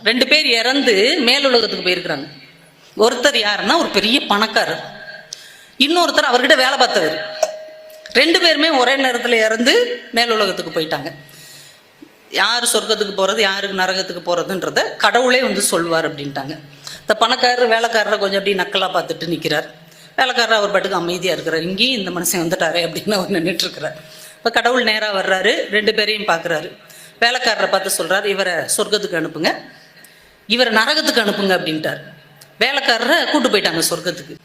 2 பேர் இறந்து மேலுலகத்துக்கு போயிருக்கிறாங்க. ஒருத்தர் யாருன்னா ஒரு பெரிய பணக்காரர், இன்னொருத்தர் அவர்கிட்ட வேலை பார்த்தவர். 2 பேருமே ஒரே நேரத்தில் இறந்து மேலுலகத்துக்கு போயிட்டாங்க. யார் சொர்க்கத்துக்கு போகிறது யாருக்கு நரகத்துக்கு போகிறதுன்றத கடவுளே சொல்வார் அப்படின்ட்டாங்க. இந்த பணக்காரர் வேலைக்காரரை கொஞ்சம் அப்படி நக்கலாக பார்த்துட்டு நிற்கிறார். வேலைக்காரர் அவர் பாட்டுக்கு அமைதியாக இருக்கிறார். இங்கேயும் இந்த மனுஷன் வந்துட்டாரே அப்படின்னு அவர் நின்றுட்டு இருக்கிறார். இப்போ கடவுள் நேராக வர்றாரு, 2 பேரையும் பார்க்குறாரு. வேலைக்காரரை பார்த்து சொல்கிறார், இவரை சொர்க்கத்துக்கு அனுப்புங்க, இவரை நரகத்துக்கு அனுப்புங்க அப்படின்ட்டார். வேலைக்காரரை கூட்டு போயிட்டாங்க சொர்க்கத்துக்கு.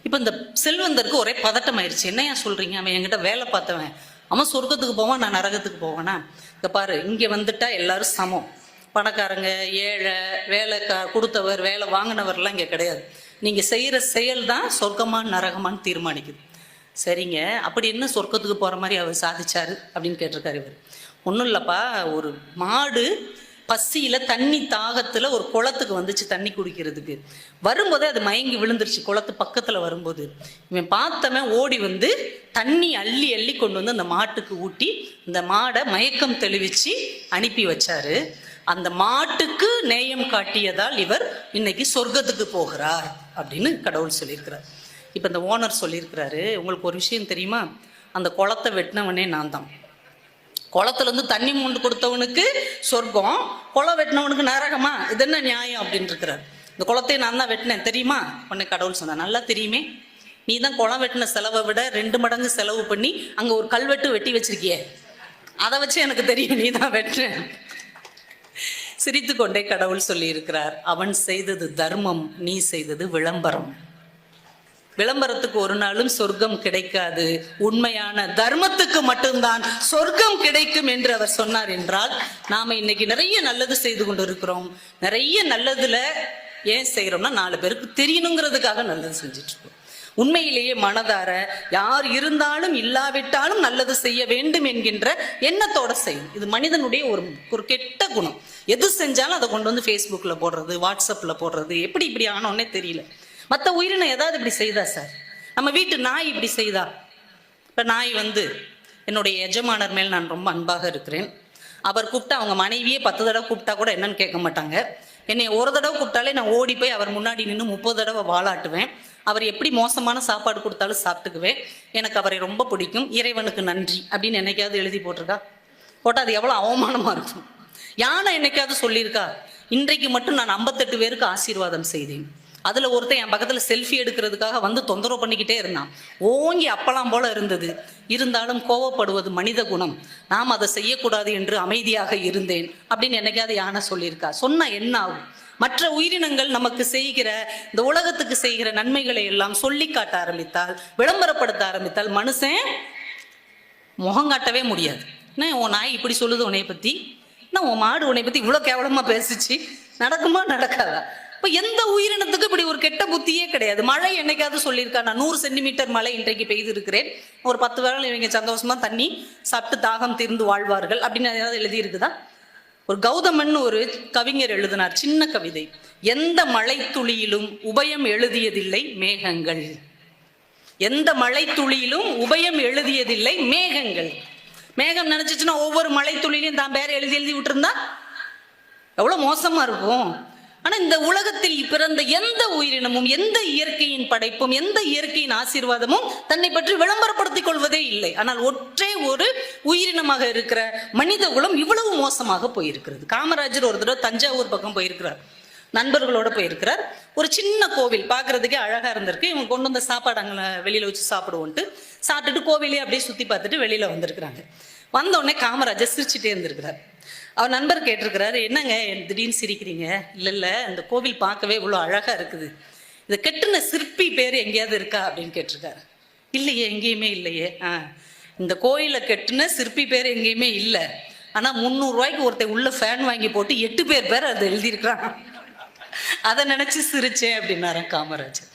இப்போ இந்த செல்வந்தருக்கு ஒரே பதட்டம் ஆயிடுச்சு. என்னையா சொல்கிறீங்க, அவன் என்கிட்ட வேலை பார்த்தவன், அவன் சொர்க்கத்துக்கு போவான், நான் நரகத்துக்கு போவானா? இங்கே பாரு, இங்கே வந்துட்டா எல்லாரும் சமம். பணக்காரங்க ஏழை, வேலை கொடுத்தவர் வேலை வாங்கினவர்லாம் இங்கே கிடையாது. நீங்கள் செய்கிற செயல் தான் சொர்க்கமான நரகமானு தீர்மானிக்குது. சரிங்க, அப்படி என்ன சொர்க்கத்துக்கு போகிற மாதிரி அவர் சாதிச்சாரு அப்படின்னு கேட்டிருக்காரு இவர். ஒன்றும் இல்லைப்பா, ஒரு மாடு பசியில் தண்ணி தாகத்தில் ஒரு குளத்துக்கு வந்துச்சு தண்ணி குடிக்கிறதுக்கு. வரும்போதே அது மயங்கி விழுந்துருச்சு. குளத்து பக்கத்தில் வரும்போது இவன் பார்த்தவன் ஓடி தண்ணி அள்ளி அள்ளி கொண்டு அந்த மாட்டுக்கு ஊட்டி இந்த மாடை மயக்கம் தெளிவிச்சு அனுப்பி வச்சாரு. அந்த மாட்டுக்கு நேயம் காட்டியதால் இவர் இன்னைக்கு சொர்க்கத்துக்கு போகிறார் அப்படின்னு கடவுள் சொல்லியிருக்கிறார். இப்போ இந்த ஓனர் சொல்லியிருக்கிறாரு, உங்களுக்கு ஒரு விஷயம் தெரியுமா, அந்த குளத்தை வெட்டினவனே நான் தான். குளத்துலேருந்து தண்ணி மூண்டு கொடுத்தவனுக்கு சொர்க்கம், குளம் வெட்டினவனுக்கு நரகமா? இது என்ன நியாயம் அப்படின்னு இருக்கிறார். இந்த குளத்தை நான் தான் வெட்டினேன் தெரியுமா? உடனே கடவுள் சொன்னார், நல்லா தெரியுமே, நீ தான் குளம் வெட்டின செலவை விட 2 மடங்கு செலவு பண்ணி அங்கே ஒரு கல்வெட்டு வெட்டி வச்சிருக்கியே, அதை வச்சு எனக்கு தெரியும் நீ தான் வெட்டின. சிரித்து கொண்டே கடவுள் சொல்லி இருக்கிறார், அவன் செய்தது தர்மம், நீ செய்தது விளம்பரம். விளம்பரத்துக்கு ஒரு நாளும் சொர்க்கம் கிடைக்காது, உண்மையான தர்மத்துக்கு மட்டும்தான் சொர்க்கம் கிடைக்கும் என்று அவர் சொன்னார். என்றால் நாம இன்னைக்கு நிறைய நல்லது செய்து கொண்டு இருக்கிறோம். நிறைய நல்லதுல ஏன் செய்யறோம்னா 4 பேருக்கு தெரியணுங்கிறதுக்காக நல்லது செஞ்சுட்டு இருக்கோம். உண்மையிலேயே மனதார யார் இருந்தாலும் இல்லாவிட்டாலும் நல்லது செய்ய வேண்டும் என்கின்ற எண்ணத்தோட செய்யும். இது மனிதனுடைய ஒரு கெட்ட குணம். எது செஞ்சாலும் அதை கொண்டு ஃபேஸ்புக்ல போடுறது, வாட்ஸ்அப்ல போடுறது. எப்படி இப்படி ஆனோன்னே தெரியல. மற்ற உயிரினம் ஏதாவது இப்படி செய்தா சார்? நம்ம வீட்டு நாய் இப்படி செய்தா? இப்போ நாய் என்னுடைய எஜமானர் மேல் நான் ரொம்ப அன்பாக இருக்கிறேன். அவர் கூப்பிட்டா அவங்க மனைவியே 10 தடவை கூப்பிட்டா கூட என்னன்னு கேட்க மாட்டாங்க. என்னை ஒரு தடவை கூப்பிட்டாலே நான் ஓடி போய் அவர் முன்னாடி நின்று 30 தடவை வாலாட்டுவேன். அவர் எப்படி மோசமான சாப்பாடு கொடுத்தாலும் சாப்பிட்டுக்குவேன். எனக்கு அவரை ரொம்ப பிடிக்கும், இறைவனுக்கு நன்றி அப்படின்னு என்னைக்காவது எழுதி போட்டிருக்கா? போட்டால் அது எவ்வளோ அவமானமாக இருக்கும். யானை என்னைக்காவது சொல்லியிருக்கா, இன்றைக்கு மட்டும் நான் 58 பேருக்கு ஆசீர்வாதம் செய்தேன். அதில் ஒருத்தன் என் பக்கத்தில் செல்ஃபி எடுக்கிறதுக்காக தொந்தரவு பண்ணிக்கிட்டே இருந்தான். ஓங்கி அப்பலாம் போல இருந்தது. இருந்தாலும் கோவப்படுவது மனித குணம், நாம் அதை செய்யக்கூடாது என்று அமைதியாக இருந்தேன் அப்படின்னு என்னைக்காவது யானை சொல்லியிருக்கா? சொன்னால் என்ன ஆகும்? மற்ற உயிரினங்கள் நமக்கு செய்கிற, இந்த உலகத்துக்கு செய்கிற நன்மைகளை எல்லாம் சொல்லி காட்ட ஆரம்பித்தால், விளம்பரப்படுத்த ஆரம்பித்தால் மனுஷன் முகங்காட்டவே முடியாது. என்ன உன் நாய் இப்படி சொல்லுது உன்னைய பற்றி, என்ன உன் மாடு உன்னை பற்றி இவ்வளோ கேவலமாக பேசிச்சு, நடக்குமா நடக்காதா? இப்போ எந்த உயிரினத்துக்கு இப்படி ஒரு கெட்ட புத்தியே கிடையாது. மழை என்னைக்காவது சொல்லியிருக்கா, நான் 100 சென்டிமீட்டர் மழை இன்றைக்கு பெய்து இருக்கிறேன், ஒரு 10 வேளை இவங்க சந்தோஷமா தண்ணி சாப்பிட்டு தாகம் தீர்ந்து வாழ்வார்கள் அப்படின்னு ஏதாவது எழுதியிருக்குதா? ஒரு கௌதமன் ஒரு கவிஞர் எழுதினார் சின்ன கவிதை, எந்த மழை துளியிலும் உபயம் எழுதியதில்லை மேகங்கள். எந்த மழை துளியிலும் உபயம் எழுதியதில்லை மேகங்கள். மேகம் நினைச்சிச்சுன்னா ஒவ்வொரு மழை துளியிலையும் தான் பேரை எழுதி எழுதி விட்டுருந்தா எவ்வளவு மோசமா இருக்கும். ஆனா இந்த உலகத்தில் பிறந்த எந்த உயிரினமும், எந்த இயற்கையின் படைப்பும், எந்த இயற்கையின் ஆசீர்வாதமும் தன்னை பற்றி விளம்பரப்படுத்திக் கொள்வதே இல்லை. ஆனால் ஒற்றை ஒரு உயிரினமாக இருக்கிற மனித குலம் இவ்வளவு மோசமாக போயிருக்கிறது. காமராஜர் ஒரு தடவை தஞ்சாவூர் பக்கம் போயிருக்கிறார், நண்பர்களோட போயிருக்கிறார். ஒரு சின்ன கோவில் பார்க்கறதுக்கே அழகா இருந்திருக்கு. இவங்க கொண்டு வந்த சாப்பாடு அங்கே வெளியில வச்சு சாப்பிடுவோன்ட்டு சாப்பிட்டுட்டு கோவிலே அப்படியே சுத்தி பார்த்துட்டு வெளியில வந்திருக்கிறாங்க. வந்தோடனே காமராஜர் சிரிச்சுட்டே இருந்திருக்கிறார். அவர் நண்பர் கேட்டிருக்கிறாரு, என்னங்க திடீர்னு சிரிக்கிறீங்க? இல்லை இந்த கோவில் பார்க்கவே இவ்வளோ அழகா இருக்குது, இதை கெட்டுன சிற்பி பேர் எங்கேயாவது இருக்கா அப்படின்னு கேட்டிருக்காரு. இல்லையே, எங்கேயுமே இல்லையே. இந்த கோயிலை கெட்டுன சிற்பி பேர் எங்கேயுமே இல்லை. ஆனால் 300 ரூபாய்க்கு ஒருத்தர் உள்ள ஃபேன் வாங்கி போட்டு 8 பேர் அதை எழுதியிருக்கிறான், அதை நினைச்சு சிரிச்சேன் அப்படின்னாரு காமராஜர்.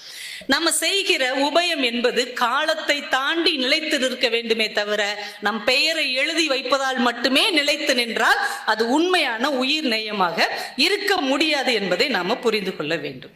நம்ம செய்கிற உபயம் என்பது காலத்தை தாண்டி நிலைத்து நிற்க வேண்டுமே தவிர நம் பெயரை எழுதி வைப்பதால் மட்டுமே நிலைத்து நின்றால் அது உண்மையான உயிர் நேயமாக இருக்க முடியாது என்பதை நாம புரிந்து கொள்ள வேண்டும்.